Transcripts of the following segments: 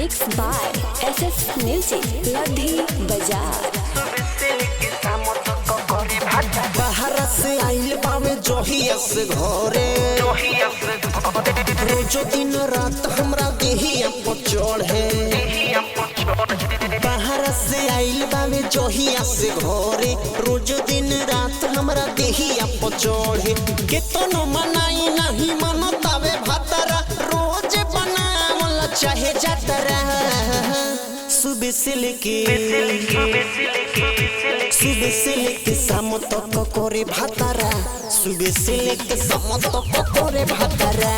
Mix by SS music लधी बाजार। बाहर से आइल बावे जोहिया से घरे, रोजो दिन रात हमरा देहिया पर चढ़े। बाहर से आइल बावे जोहिया से घरे, रोजो दिन रात हमरा देहिया पर चढ़े। केतनो मनाई नहीं मनतावे भातरा, रोज बनावल चाहे जातरा। सुबह से लेके शाम तक करे भातारा, सुबह से लेके शाम तक करे भातारा,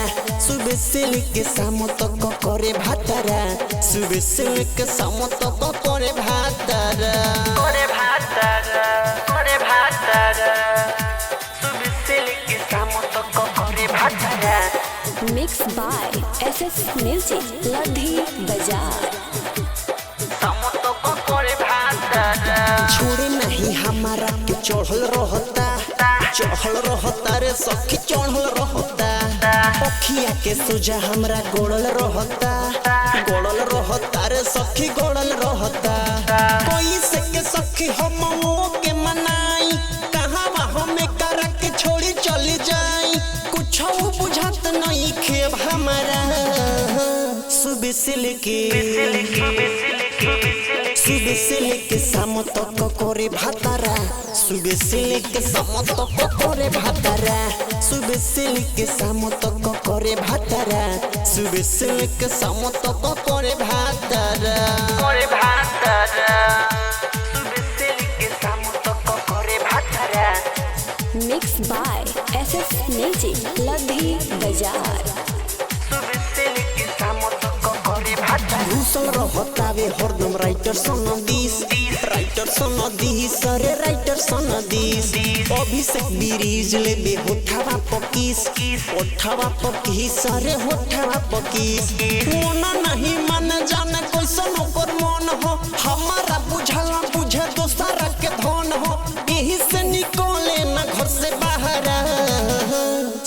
सुबह से लेके शाम तक करे भातारा, सुबह से लेके शाम तक करे भातारा, करे भातारा, करे भातारा, सुबह से लेके शाम तक करे भातारा। मिक्स बाय SS म्यूजिक लधी बाजार। छोड़े नहीं हमारा के चढ़ल रहता रे सखी चढ़ल रहता। पखिया के सोजा हमरा गोड़ल रहता रे सखी गोड़ल रहता। कोई से के सखी हम वो के मनाई, कहाँ हमें कर के छोड़ी चली जाई। कुछ बुझात नहीं खेब हमारा, सुबह से लेके शाम तक करे भातारा, सुबह से लेके शाम तक करे भातारा, सुबह से लेके शाम तक करे भातारा, सुबह से लेके शाम तक करे भातारा, करे भातारा, सुबह से लेके शाम तक करे भातारा। मिक्स बाय SS म्यूजिक लधी बाजार। घुसल रहतावे हरदम राइटर सनदीस रे राइटर सनदीस। अभिषेक बिरीज लेबे होठावा पकीस रे होठावा पकीस। मन नहीं मन जाने कैसन ओकर मन हो, हमारा बुझला बुझे दोसरा के धन हो। यही से निकले ना घर से बाहर,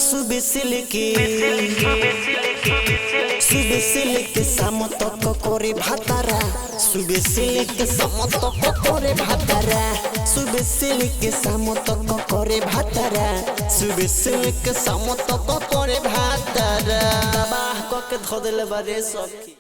सुबह से लेके शाम तक करे भातारा, सुबह से लेके शाम तक करे भातारा, सुबह से लेके शाम तक करे भातारा, सुबह से लेके शाम तक करे भातारा। तबाह क के धो देले बारे सखी।